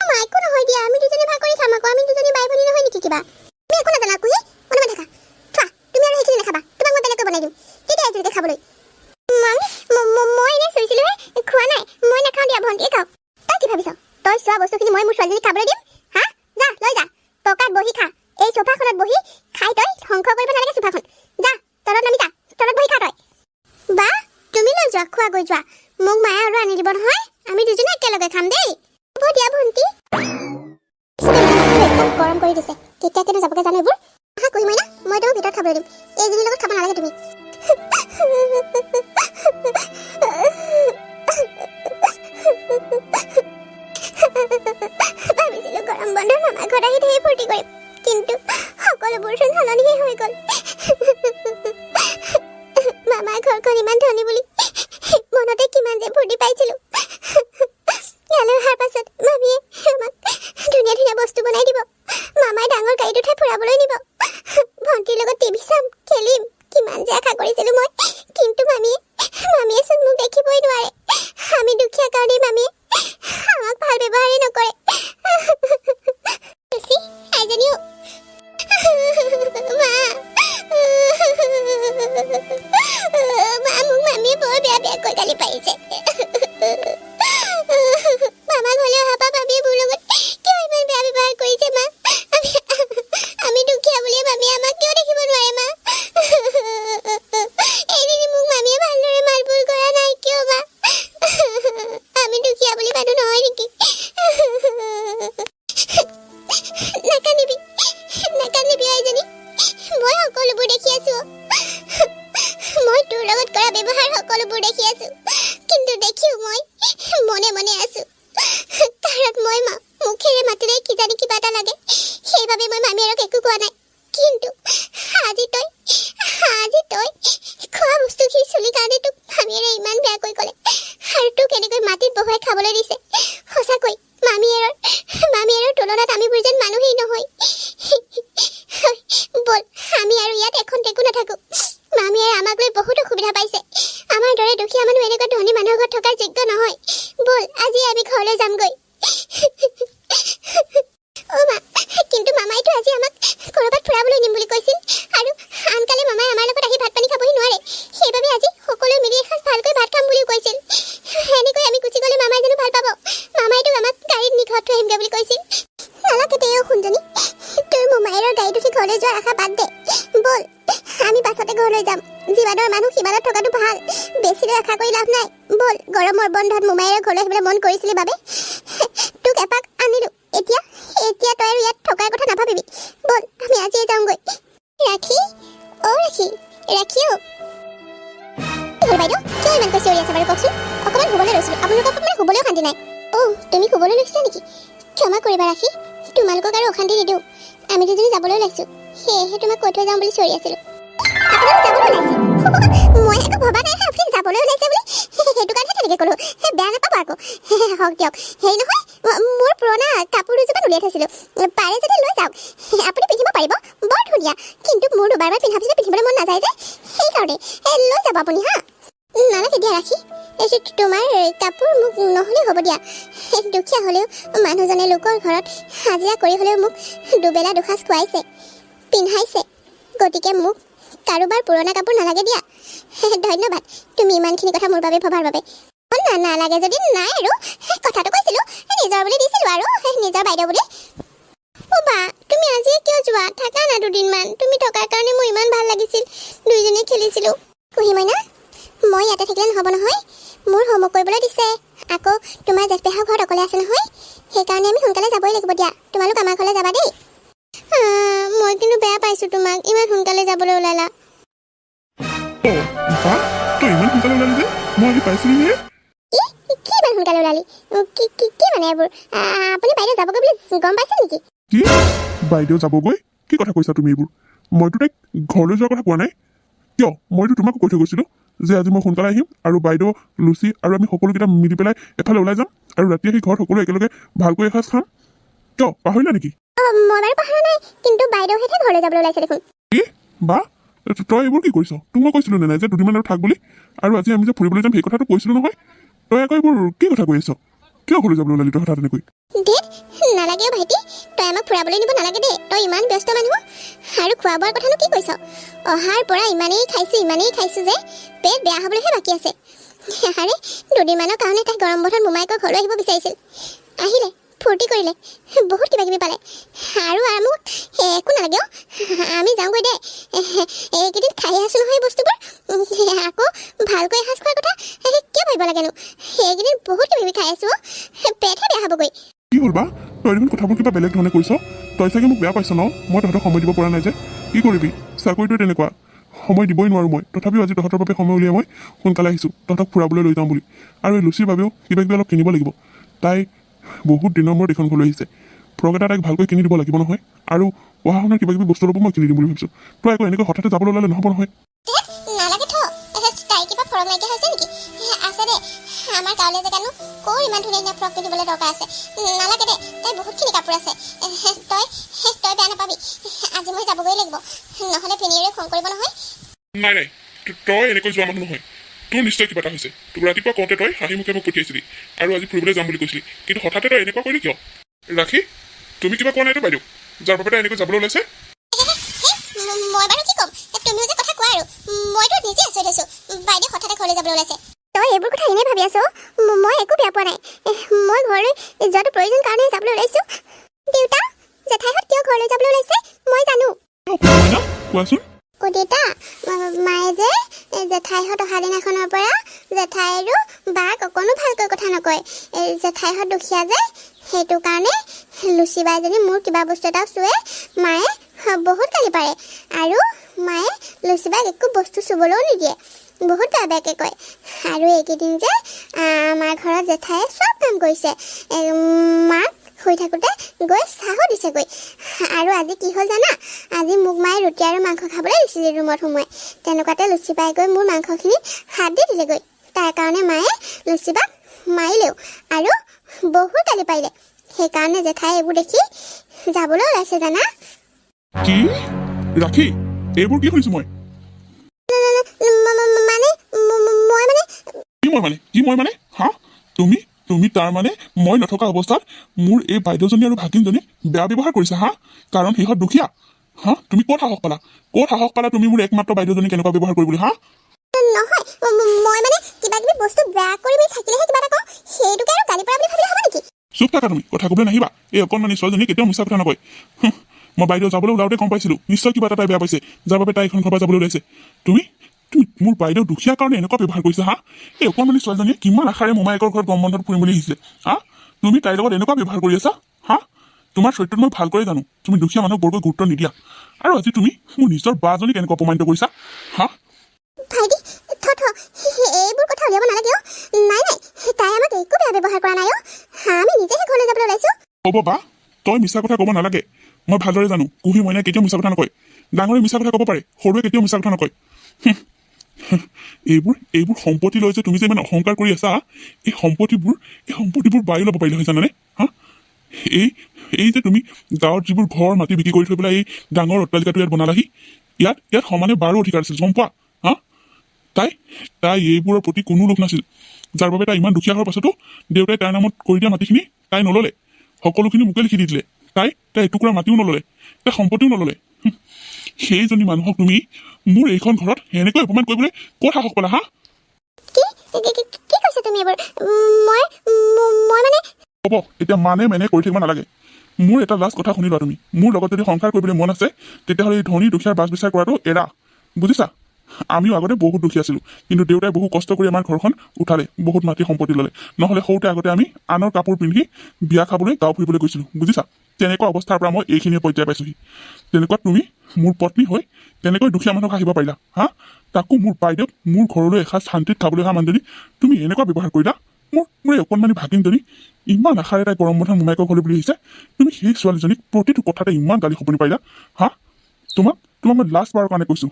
মা একো নহয় দিয়া আমি দুজনী ভাগ কৰি খাম আকৌ আমি দুজনী বাই ভনী নহয় নেকি কিবা তুমি একো নাজানা কুহি মনে থাকা থোৱা তুমি আৰু সেইখিনি নাখাবা তোমাক মই বেলেগকৈ বনাই দিম তেতিয়া এজনীকে খাবলৈ মই এনেই চুইছিলোহে খোৱা নাই মই নাখাওঁ দিয়া ভণ্টিয়ে খাওঁ তই কি ভাবিছ তই চোৱা বস্তুখিনি মই মোৰ ছোৱালীজনীক খাবলৈ দিম হা যা লৈ যা পকাত বহি খা এই সোফাখনত বহি খাই তই ধ্বংস কৰিব নালাগে সোফাখন যা তলত নামি যা তলত বহি খা তই বা তুমি লৈ যোৱা খোৱা গৈ যোৱা মোক মায়ে আৰু আনি দিব নহয় আমি দুজনী একেলগে খাম দেই হ'ব দিয়া ভণ্টি একদম গৰম কৰি দিছে কেতিয়া কেনে যাবগে জানো এইবোৰ আহা কুহি মইনা মই তোমাক ভিতৰত খাবলৈ দিম এইজনীৰ লগত খাব নালাগে তুমি ভাবিছিলো গৰম বন্ধৰ মামাৰ ঘৰত আহি ধেৰ ফূৰ্তি কৰিম কিন্তু সকলোবোৰ চোন সলনিহে হৈ গ'ল মামাৰ ঘৰখন ইমান ধনী বুলি মনতে কিমান যে ফূৰ্তি পাইছিলো ইয়ালৈ অহাৰ পাছত মামীয়ে আমাক ধুনীয়া ধুনীয়া বস্তু বনাই দিব মামাই ডাঙৰ গাড়ীত উঠাই ফুৰাবলৈ নিব ভণ্টিৰ লগত টিভি চাম খেলিম কিমান যে আশা কৰিছিলো মই কিন্তু মামীয়ে চোন মোক দেখিবই নোৱাৰে আমি দুখীয়া কাৰণেই মামীয়ে আমাক ভাল ব্যৱহাৰেই নকৰে আইজনীও মোক মামীয়ে বৰ বেয়াকৈ গালি পাৰিছে মামা ঘৰলৈ অহা পৰা মামীয়ে মোৰ লগত কিয় ইমান বেয়া ব্যৱহাৰ কৰিছে মা আমি দুখীয়া বুলিয়ে মামীয়ে আমাক কিয় দেখিব নোৱাৰে মা এদিন মোক মামীয়ে ভালদৰে মাতবোল কৰা নাই কিয় মা আমি দুখীয়া বুলি মানুহ নহয় নেকি নাকান্দিবি আইজনী মই সকলোবোৰ দেখি আছো মই তোৰ লগত কৰা ব্যৱহাৰ সকলোবোৰ দেখি আছো কিন্তু দেখিও মই মনে মনে আছো কাৰণ মই মুখেৰে মাতিলে কিজানি কিবা এটা লাগে সেইবাবে মই মামীয়েৰক একো কোৱা নাই কিন্তু আজি তই খোৱা বস্তুখিনি চুলি কাৰণে তোক মামীয়েৰে ইমান বেয়াকৈ ক'লে আৰু তোক এনেকৈ মাটিত বহুৱাই খাবলৈ দিছে সঁচাকৈ মামীয়েৰৰ তুলনাত আমিবোৰ যেন মানুহেই নহয় বল আমি আৰু ইয়াত এখন টেকো নাথাকো মামীয়ে আমাক লৈ বহুত অসুবিধা পাইছে আমাৰ দৰে দুখীয়া মানুহ এনেকুৱা ধনী মানুহৰ ঘৰত থকাৰ যোগ্য নহয় বল আজি আমি ঘৰলৈ যামগৈ অ' মা কিন্তু মামাইতো আজি আমাক ক'ৰবাত ফুৰাবলৈ নিম বুলি কৈছিল আৰু আনকালে মামাই আমাৰ লগত আহি ভাত পানী খাবহি নোৱাৰে সেইবাবে আজি সকলোৱে মিলি এসাঁজ ভালকৈ ভাত খাম বুলিও কৈছিল এনেকৈ আমি গুচি গ'লে মামাই জানো ভাল পাব মামাইতো আমাক গাড়ীত নি ঘৰত থৈ আহিমগৈ বুলি কৈছিল নালাগে দে শুনজনী তোৰ মোমাইৰৰ গাড়ীত উঠি ঘৰলৈ যোৱাৰ আশা বাদ দে বল আমি বাছতে ঘৰলৈ যাম যিমানৰ মানুহ সিমানত থকাটো ভাল বেছিলৈ আশা কৰি লাভ নাই বল গৰমৰ বন্ধত মোমাইৰৰ ঘৰলৈ আহিবলৈ মন কৰিছিলি বাবে তোক এপাক আনিলো এতিয়া তই আৰু ইয়াত থকাৰ কথা নাভাবিবি বল আমি আজিয়ে যাওঁগৈ ৰাখি বাইদেউ কিয় ইমানকৈ চিঞৰি আছে বাৰু কওকচোন অকণমান শুবলৈ লৈছিলোঁ আপোনালোকক মানে শুবলৈও শান্তি নাই অ' তুমি শুবলৈ লৈছিলা নেকি ক্ষমা কৰিবা ৰাখি তোমালোকক আৰু অশান্তি নিদিওঁ আমি দুজনী যাবলৈ ওলাইছোঁ সেয়েহে তোমাক কৈ থৈ যাওঁ বুলি চিঞৰি আছিলোঁ আপোনালোক যাবলৈ ওলাইছে মই একো ভবা নাই আপুনি যাবলৈ ওলাইছে বুলি সেইটো কাৰণেহে তেনেকৈ ক'লোঁ বেয়া নাপাব আকৌ হওক দিয়ক হেৰি নহয় মোৰ পুৰণা কাপোৰ দুযোৰমান উলিয়াই থৈছিলোঁ পাৰে যদি লৈ যাওক আপুনি পিন্ধিব পাৰিব বৰ ধুনীয়া কিন্তু মোৰ দুবাৰমান পিন্ধাৰ পিছত পিন্ধিবলৈ মন নাযায় যে সেইকাৰণে লৈ যাব আপুনি হা নালাগে দিয়া ৰাখি তোমাৰ কাপোৰ মোক নহ'লেও হ'ব দিয়া দুখীয়া হ'লেও মানুহজনে লোকৰ ঘৰত হাজিৰা কৰি হ'লেও মোক দুবেলা দুসাঁজ খুৱাইছে পিন্ধাইছে গতিকে মোক কাৰোবাৰ পুৰণা কাপোৰ নালাগে দিয়া ধন্যবাদ তুমি ইমানখিনি কথা মোৰ বাবে ভবাৰ বাবে নালাগে যদি নাই আৰু কথাটো কৈছিলোঁ নিজৰ বুলি দিছিলোঁ আৰু নিজৰ বাইদেউ বুলি অ' বা তুমি আজি আজি কিয় যোৱা থাকা না দুদিনমান তুমি থকাৰ কাৰণে মোৰ ইমান ভাল লাগিছিল দুইজনে খেলিছিলোঁ কুহি মইনা মই ইয়াতে থাকিলে নহ'ব নহয় মোৰ হোমৱৰ্ক কৰিবলৈ দিছে আকৌ তোমাৰ জেঠপেহা ঘৰত অকলে আছে নহয় সেইকাৰণে আমি সোনকালে যাবই লাগিব দিয়া তোমালোক আমাৰ ঘৰলৈ যাবা দেই মই কিন্তু বেয়া পাইছোঁ তোমাক ইমান সোনকালে যাবলৈ ওলালা বা তই ইমান সোনকালে ওলালি যে মই আহি পাইছিলোঁ নে কি ইমান সোনকালে ওলালি কি মানে এইবোৰ আপুনি বাইদেউ যাবগৈ বুলি গম পাইছে নেকি কি বাইদেউ যাবগৈ কি কথা কৈছা তুমি এইবোৰ মইতো তাইক ঘৰলৈ যোৱাৰ কথা কোৱা নাই কিয় মইতো তোমাকো কৈ থৈ গৈছিলোঁ যে আজি মই সোনকালে আহিম আৰু বাইদেউ লুচি আৰু আমি সকলোকেইটা মিলি পেলাই এফালে ওলাই যাম আৰু ৰাতি আহি ঘৰত সকলো একেলগে ভালকৈ এসাঁজ খাম কিয় পাহৰিলা নেকি মই বাৰু পাহৰা নাই কিন্তু বাইদেউহেঁতে ঘৰলৈ যাবলৈ ওলাইছে দেখোন কি বা তই এইবোৰ কি কৰিছ তোক মই কৈছিলোঁ নে নাই যে দুদিনমান আৰু থাক বুলি আৰু আজি আমি যে ফুৰিবলৈ যাম সেই কথাটো কৈছিলোঁ নহয় তই আকৌ এইবোৰ কি কথা কৈ আছ কিয় ঘৰলৈ যাবলৈ ওলালি তই হঠাৎ এনেকৈ দেই নালাগে ভাইটি তই আমাক ফুৰাবলৈ নিব নালাগে দেই তই ইমান ব্যস্ত মানুহ আৰু খোৱা বোৱাৰ কথানো কি কৈছ অহাৰ পৰা ইমানেই খাইছোঁ যে পেট বেয়া হ'বলৈহে বাকী আছে আৰে দুদিনমানৰ কাৰণে তাই গৰম বন্ধত মোমায়েকৰ ঘৰলৈ আহিব বিচাৰিছিল আহিলে ফূৰ্তি কৰিলে বহুত কিবা কিবি পালে আৰু মোক একো নালাগে আমি যাওঁগৈ দেই এইকেইদিন খাই আছোঁ নহয় বস্তুবোৰ আকৌ ভালকৈ এসাঁজ খোৱাৰ কথা কিয় ভাবিব লাগেনো এইকেইদিন বহুত কিবা কিবি খাই আছোঁ পেটহে বেয়া হ'বগৈ কি হ'ল বা তই দেখোন কথাবোৰ কিবা বেলেগ ধৰণে কৰিছ তই চাগে মোক বেয়া পাইছ ন মই তহঁতক সময় দিব পৰা নাই যে কি কৰিবি চাকৰিটোৱে তেনেকুৱা সময় দিবই নোৱাৰোঁ মই তথাপিও আজি তহঁতৰ বাবে সময় উলিয়াই মই সোনকালে আহিছোঁ তহঁতক ফুৰাবলৈ লৈ যাওঁ বুলি আৰু এই লুচিৰ বাবেও কিবা কিবি অলপ কিনিব লাগিব তাই বহুত দিনৰ মূৰত এইখন ঘৰলৈ আহিছে ফ্ৰক এটা তাইক ভালকৈ কিনি দিব লাগিব নহয় আৰু পঢ়া শুনাৰ কিবা কিবি বস্তু অলপো মই কিনি দিম বুলি ভাবিছোঁ তই আকৌ এনেকৈ হঠাতে যাবলৈ ওলালে নহ'ব নহয় নালাগে থ তাই কিবা ফ্ৰক নাইকিয়া হৈছে নেকি আছে দে আমাৰ গাঁৱলীয়া জেগানো ক'ৰ ইমান ধুনীয়া ধুনীয়া ফ্ৰক পিন্ধিবলৈ দৰকাৰ আছে নালাগে দে তাই বহুতখিনি কাপোৰ আছে তই বেয়া নাপাবি আজি মই যাবগৈ লাগিব নহ'লে ভিনিয়েৰে খং কৰিব নহয় নাই তই এনেকৈ যোৱা মানুহ নহয় তোৰ নিশ্চয় কিবা এটা হৈছে তোক ৰাতিপুৱা কওঁতে তই হাঁহি মুখে মোক পঠিয়াইছিলি আৰু আজি ফুৰিবলৈ যাম বুলি কৈছিলি কিন্তু হঠাতে তই এনেকুৱা কৰিলি কিয় ৰাখি তুমি কিবা কোৱা নাইতো বাইদেউ যাৰ বাবে তাই এনেকৈ যাবলৈ ওলাইছে মই বাৰু কি ক'ম তুমিও যে কথা কোৱা আৰু মইতো নিজে আচৰিত হৈছোঁ বাইদেউ হঠাতে ঘৰলৈ যাবলৈ ওলাইছে তই এইবোৰ কথা এনেই ভাবি আছ মই একো বেয়া পোৱা নাই মই ঘৰলৈ যোৱাটো প্ৰয়োজন কাৰণে যাবলৈ ওলাইছোঁ দেউতা জেঠাইহঁত কিয় ঘৰলৈ যাবলৈ ওলাইছে মই জানো কোৱাচোন অ' দেউতা মায়ে যে জেঠাইহঁত অহা দিনাখনৰ পৰা জেঠাই আৰু বাক অকণো ভালকৈ কথা নকয় জেঠাইহঁত দুখীয়া যে সেইটো কাৰণে লুচি বাইজনী মোৰ কিবা বস্তু এটা চুৱে মায়ে বহুত গালি পাৰে আৰু মায়ে লুচি বাক একো বস্তু চুবলৈও নিদিয়ে বহুত বেয়া বেয়াকৈ কয় আৰু এইকেইদিন যে আমাৰ ঘৰত জেঠায়ে চব কাম কৰিছে মাক শুই থাকোঁতে গৈ চাহো দিছেগৈ আৰু আজি কি হ'ল জানা আজি মোক মায়ে ৰুটি আৰু মাংস খাবলৈ দিছিলে ৰুমত সোমোৱাই তেনেকুৱাতে লুচি বাই গৈ মোৰ মাংসখিনিত হাত দি দিলেগৈ তাৰ কাৰণে মায়ে লুচি বাক মাৰিলেও আৰু বহুত গালি পাৰিলে সেইকাৰণে জেঠাই এইবোৰ দেখি যাবলৈ ওলাইছে জানা কি ৰাখি এইবোৰ কি শুনিছোঁ মই মই মানে হা তুমি তাৰ মানে মই নথকা অৱস্থাত মোৰ এই বাইদেউজনী আৰু ভাগিনজনী বেয়া ব্যৱহাৰ কৰিছা হা কাৰণ সিহঁত দুখীয়া হা তুমি ক'ত সাহস পালা তুমি মোৰ একমাত্ৰ বাইদেউজনী কেনেকুৱা ব্যৱহাৰ কৰিবলৈ হা নহয় মই মানে কিবা কিবি বস্তু বেয়া কৰি থাকিলেহে কিবা এটা কওঁ সেইটোকে আৰু গালি পৰা বুলি ভাবিলে হ'ব নেকি চুপ থাকা তুমি কথা ক'বলৈ নাহিবা এই অকণমানি ছোৱালীজনী কেতিয়াও মিছা কথা নকয় মই বাইদেউ যাবলৈ ওলাওঁতে গম পাইছিলোঁ নিশ্চয় কিবা এটা তাই বেয়া পাইছে যাৰ বাবে তাই এখন ঘৰৰ পৰা যাবলৈ ওলাইছে তুমি মোৰ বাইদেউ দুখীয়া কাৰণে এনেকুৱা ব্যৱহাৰ কৰিছা হা এই অকণমানি ছোৱালীজনীয়ে কিমান আশাৰে মোমায়েকৰ ঘৰত গৰম বন্ধত ফুৰিম বুলি আহিছিলে হা তুমি তাইৰ লগত এনেকুৱা ব্যৱহাৰ কৰি আছা হা তোমাৰ চৰিত্ৰত মই ভালকৈ জানো তুমি দুখীয়া মানুহক বৰকৈ গুৰুত্ব নিদিয়া আৰু আজি তুমি মোৰ নিজৰ বাজনীক এনেকুৱা অপমানিত কৰিছা হা ভাইটি এইবোৰ কথা উলিয়াব নালাগে নাই তাই আমাক একো বেয়া ব্যৱহাৰ কৰা নাই আমি নিজেহে ঘৰলৈ যাবলৈ ওলাইছোঁ হ'ব বা তই মিছা কথা ক'ব নালাগে মই ভালদৰে জানো কুহি মইনাই কেতিয়াও মিছা কথা নকয় ডাঙৰে মিছা কথা ক'ব পাৰে সৰুৱে কেতিয়াও মিছা কথা নকয় এইবোৰ সম্পত্তি লৈ যে তুমি যে ইমান অহংকাৰ কৰি আছা এই সম্পত্তিবোৰ বায়ু ল'ব পাৰিলে হয় জানানে হা এই যে তুমি গাঁৱত যিবোৰ ঘৰ মাটি বিক্ৰী কৰি থৈ পেলাই এই ডাঙৰ অট্টালিকাটো ইয়াত বনালাহি ইয়াত সমানে বাৰো অধিকাৰ আছিল গম পোৱা হা তাই এইবোৰৰ প্ৰতি কোনো লোভ নাছিল যাৰ বাবে তাই ইমান দুখীয়া হোৱাৰ পাছতো দেউতাই তাইৰ নামত কৰি দিয়া মাটিখিনি তাই নল'লে সকলোখিনি মোকে লিখি দি দিলে তাই এটুকুৰা মাটিও নল'লে তাই সম্পত্তিও নল'লে সেইজনী মানুহক তুমি মোৰ এইখন ঘৰত এনেকৈ অপমান কৰিবলৈ ক'ত সাহস পালা হা কি কৈছা তুমি এইবোৰ মই মানে হ'ব এতিয়া মেনে কৰি থাকিব নালাগে মোৰ এটা লাষ্ট কথা শুনি লোৱা তুমি মোৰ লগত যদি সংসাৰ কৰিবলৈ মন আছে তেতিয়াহ'লে এই ধনী দুখীয়াৰ বাছ বিচাৰ কৰাটো এৰা বুজিছা আমিও আগতে বহুত দুখীয়া আছিলোঁ কিন্তু দেউতাই বহু কষ্ট কৰি আমাৰ ঘৰখন উঠালে বহুত মাটি সম্পত্তি ল'লে নহ'লে সৰুতে আগতে আমি আনৰ কাপোৰ পিন্ধি বিয়া খাবলৈ গাঁও ফুৰিবলৈ গৈছিলোঁ বুজিছা তেনেকুৱা অৱস্থাৰ পৰা মই এইখিনি পৰ্যায় পাইছোঁহি তেনেকুৱা তুমি মোৰ পত্নী হৈ তেনেকৈ দুখীয়া মানুহক আহিব পাৰিলা হা তাকো মোৰ বাইদেউক মোৰ ঘৰলৈ এসাঁজ শান্তিত খাবলৈ অহা মানুহজনী তুমি এনেকুৱা ব্যৱহাৰ কৰিলা মোৰ এই অকণমানি ভাগিনজনী ইমান আশাৰে তাই গৰম বন্ধত মোমাইকৰ ঘৰলৈ বুলি আহিছে তুমি সেই ছোৱালীজনীক প্ৰতিটো কথাতে ইমান গালি শপনি পাৰিলা হা তোমাক মই লাষ্ট বাৰৰ কাৰণে কৈছোঁ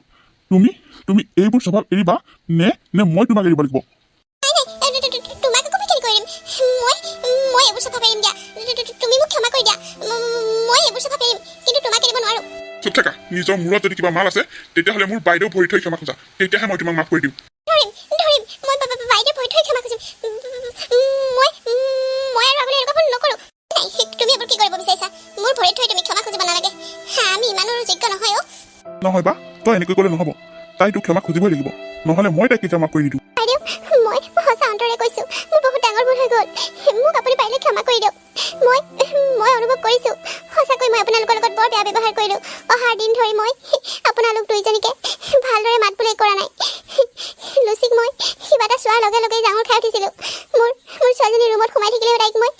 তুমি এইবোৰ স্বভাৱ এৰিবা নে মই তোমাক এৰিব লাগিব তোমাক আকৌ কি কৰিম মই এইবোৰ স্বভাৱ এৰিম দিয়া তুমি মোক ক্ষমা কৰি দিয়া মই এইবোৰ স্বভাৱ এৰিম কিন্তু তোমাক এৰিব নোৱাৰো চুপ থাকা নিজৰ মূৰত যদি কিবা মাল আছে তেতিয়াহ'লে মোৰ বাইদেউ ভৰি থৈ ক্ষমা খোজা তেতিয়াহে মই তোমাক মাফ কৰি দিম ধৰিম মই বাইদেউ ভৰি থৈ ক্ষমা খুজিম মই আৰু আগলৈ এনেকুৱা ভুল নকৰোঁ তুমি এইবোৰ কি কৰিব বিচাৰিছা মোৰ ভৰিত থৈ তুমি ক্ষমা খুজিব নালাগে আমি ইমানো যোগ্য নহয় নহয় বা তই এনেকৈ ক'লে নহ'ব তাই তোক ক্ষমা খুজিবই লাগিব নহ'লে মই তাইক কেতিয়া মাফ কৰি নিদিওঁ বাইদেউ মই সঁচা অন্তৰে কৈছোঁ মোৰ বহুত ডাঙৰ ভুল হৈ গ'ল মোক আপুনি পাৰিলে ক্ষমা কৰি দিয়ক মই অনুভৱ কৰিছোঁ সঁচাকৈ মই আপোনালোকৰ লগত বৰ বেয়া ব্যৱহাৰ কৰিলোঁ অহাৰ দিন ধৰি মই আপোনালোক দুইজনীকে ভালদৰে মাত বোলে কৰা নাই লুচিক মই কিবা এটা চোৱাৰ লগে লগে ডাঙৰ খাই উঠিছিলোঁ মোৰ ছোৱালীজনী ৰুমত সোমাই থাকিলেও তাইক মই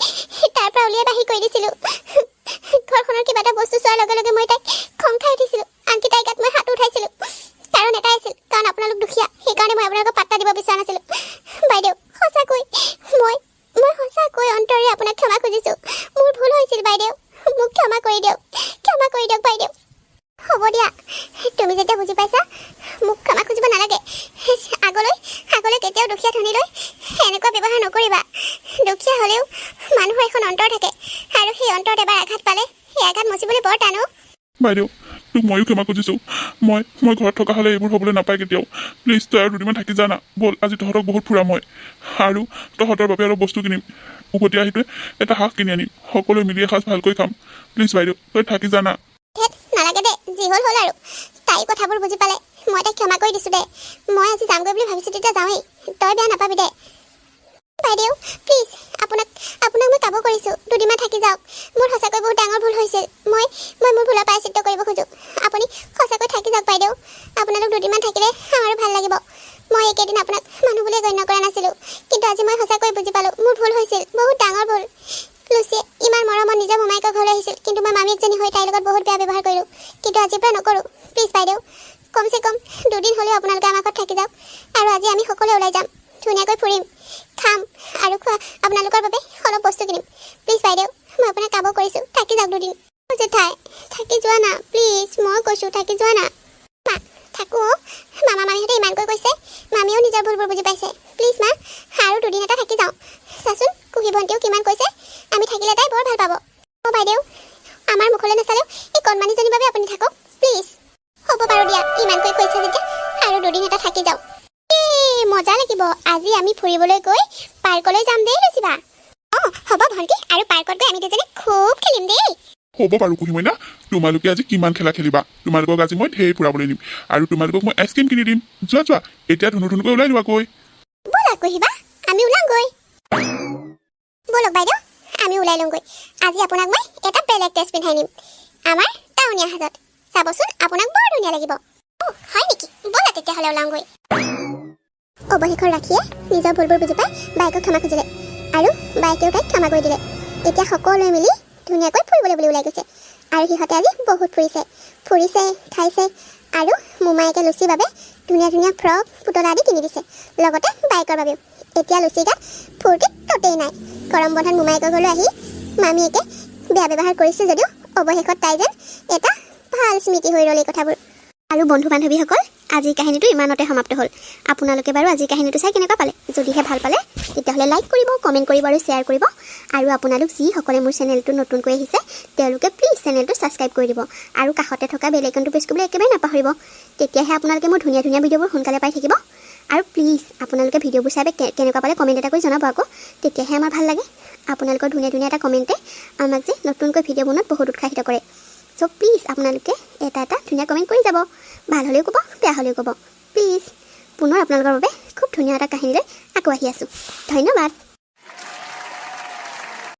তাৰ পৰা উলিয়াই বাহিৰ কৰি দিছিলোঁ ঘৰখনৰ কিবা এটা বস্তু চোৱাৰ লগে লগে মই তাইক খং খাই উঠিছিলোঁ আনকি তাইৰ গাত মই হাত উঠাইছিলোঁ কাৰণ এটাই আছিল কাৰণ আপোনালোক দুখীয়া সেইকাৰণে মই আপোনালোকক পাত্তা দিব বিচৰা নাছিলোঁ বাইদেউ সঁচাকৈ মই সঁচাকৈ অন্তৰে আপোনাক ক্ষমা খুজিছোঁ মোৰ ভুল হৈছিল বাইদেউ মোক ক্ষমা কৰি দিয়ক বাইদেউ হ'ব দিয়া তুমি যেতিয়া বুজি পাইছা মোক ক্ষমা খুজিব নালাগে আগলৈ কেতিয়াও দুখীয়া ধনীলৈ এনেকুৱা ব্যৱহাৰ নকৰিবা দুখীয়া হ'লেও মানুহৰ এখন অন্তৰ থাকে আৰু সেই অন্তৰত এবাৰ আঘাত পালে সেই আঘাত মচিবলৈ বৰ টান বাইদেউ তোক ময়ো ক্ষমা খুজিছোঁ মই ঘৰত থকা হ'লে এইবোৰ হ'বলৈ নাপায় কেতিয়াও প্লিজ তই আৰু দুদিনমান থাকি জানা ব'ল আজি তহঁতক বহুত ফুৰা মই আৰু তহঁতৰ বাবে অলপ বস্তু কিনিম উভতি আহিলে এটা হাঁহ কিনি আনিম সকলোৱে মিলি এসাঁজ ভালকৈ খাম প্লিজ বাইদেউ তই থাকি জানা নালাগে দে যি হ'ল আৰু তাই কথাবোৰ বুজি পালে মই তাইক ক্ষমা কৰি দিছোঁ দে মই আজি যামগৈ বুলি ভাবিছোঁ তেতিয়া যাওঁৱেই তই বেয়া নাপাবি দে বাইদেউ প্লিজ আপোনাক মই কাব কৰিছোঁ দুদিনমান থাকি যাওক মোৰ সঁচাকৈ বহুত ডাঙৰ ভুল হৈছিল মই মোৰ ভুলৰ প্ৰায়শ্চিত্ত কৰিব খোজোঁ আপুনি সঁচাকৈ থাকি যাওক বাইদেউ আপোনালোক দুদিনমান থাকিলে আমাৰো ভাল লাগিব মই এইকেইদিন আপোনাক মানুহ বুলিয়ে গণ্য কৰা নাছিলোঁ কিন্তু আজি মই সঁচাকৈ বুজি পালোঁ মোৰ ভুল হৈছিল বহুত ডাঙৰ ভুল লুচিয়ে ইমান মৰমত নিজৰ মোমাইকৰ ঘৰলৈ আহিছিল কিন্তু মই মামীকজনী হৈ তাইৰ লগত বহুত বেয়া ব্যৱহাৰ কৰিলোঁ কিন্তু আজিৰ পৰা নকৰোঁ প্লিজ বাইদেউ কমচে কম দুদিন হ'লেও আপোনালোকে আমাৰ ঘৰত থাকি যাওক আৰু আজি আমি সকলোৱে ওলাই যাম ধুনীয়াকৈ ফুৰিম খাম আৰু আপোনালোকৰ বাবে অলপ বস্তু কিনিম প্লিজ বাইদেউ মই আপোনাক কাব কৰিছোঁ থাকি যাওক দুদিন জেঠাই থাকি যোৱা না প্লিজ মই কৈছোঁ থাকি যোৱা না মা থাকোঁ মামা মামীহঁতে ইমানকৈ কৈছে মামীয়েও নিজৰ ভুলবোৰ বুজি পাইছে প্লিজ মা আৰু দুদিন এটা থাকি যাওঁ চাচোন কুহি ভণ্টিও কিমান কৈছে আমি থাকিলে তাই বৰ ভাল পাব অঁ বাইদেউ আমাৰ মুখলৈ নাচালেও এই কণমানিজনীৰ বাবে আপুনি থাকক প্লিজ হ'ব বাৰু দিয়া ইমানকৈ কৈছে যেতিয়া আৰু দুদিন এটা থাকি যাওঁ মজা লাগিব আজি আমি ফুৰিবলৈ গৈ পাৰ্কলৈ যাম দেই লুচিবা অঁ হ'ব ভণ্টি আৰু পাৰ্কত গৈ আমি দুজনী খুব খেলিম দেই হ'ব বাৰু কুহি মইনা তোমালোকে আজি কিমান খেলা খেলিবা তোমালোকক আজি মই ঢেৰ ফুৰাবলৈ নিম আৰু তোমালোকক মই আইচক্ৰীম কিনি দিম যোৱা এতিয়া ধুনুকৈ ওলাই লোৱাকৈ ব'লা কুহিবা আমি ওলাওঁগৈ ব'লক বাইদেউ আমি ওলাই লওঁগৈ আজি আপোনাক মই এটা বেলেগ ড্ৰেছ পিন্ধাই নিম আমাৰ টাউনীয়া সাজত চাবচোন আপোনাক বৰ ধুনীয়া লাগিব অঁ হয় নেকি ব'লা তেতিয়াহ'লে ওলাওঁগৈ অৱশেষত ৰাখিয়ে নিজৰ ভুলবোৰ বুজি পাই বাইকক ক্ষমা খুজিলে আৰু বাইকেও তাইক ক্ষমা কৰি দিলে এতিয়া সকলোৱে মিলি ধুনীয়াকৈ ফুৰিবলৈ বুলি ওলাই গৈছে আৰু সিহঁতে আজি বহুত ফুৰিছে খাইছে আৰু মোমায়েকে লুচিৰ বাবে ধুনীয়া ফ্ৰক পুতলা আদি কিনি দিছে লগতে বাইকৰ বাবেও এতিয়া লুচিৰ গাত ফূৰ্তি ততেই নাই গৰম বন্ধত মোমায়েকৰ ঘৰলৈ আহি মামীয়েকে বেয়া ব্যৱহাৰ কৰিছে যদিও অৱশেষত তাই যেন এটা ভাল স্মৃতি হৈ ৰ'ল এই কথাবোৰ আৰু বন্ধু বান্ধৱীসকল আজিৰ কাহিনীটো ইমানতে সমাপ্ত হ'ল আপোনালোকে বাৰু আজিৰ কাহিনীটো চাই কেনেকুৱা পালে যদিহে ভাল পালে তেতিয়াহ'লে লাইক কৰিব কমেণ্ট কৰিব আৰু শ্বেয়াৰ কৰিব আৰু আপোনালোক যিসকলে মোৰ চেনেলটো নতুনকৈ আহিছে তেওঁলোকে প্লিজ চেনেলটো ছাবস্ক্ৰাইব কৰি দিব আৰু কাষতে থকা বেল আইকনটো প্ৰেছ কৰিবলৈ একেবাৰে নাপাহৰিব তেতিয়াহে আপোনালোকে মোৰ ধুনীয়া ভিডিঅ'বোৰ সোনকালে পাই থাকিব আৰু প্লিজ আপোনালোকে ভিডিঅ'বোৰ চাই কেনেকুৱা পালে কমেণ্ট এটা কৰি জনাব আকৌ তেতিয়াহে আমাৰ ভাল লাগে আপোনালোকৰ ধুনীয়া এটা কমেণ্টে আমাক যে নতুনকৈ ভিডিঅ' বনোৱাত বহুত উৎসাহিত কৰে চ' প্লিজ আপোনালোকে এটা ধুনীয়া কমেণ্ট কৰি যাব ভাল হ'লেও ক'ব বেয়া হ'লেও ক'ব প্লিজ পুনৰ আপোনালোকৰ বাবে খুব ধুনীয়া এটা কাহিনীলৈ আকৌ আহি আছোঁ ধন্যবাদ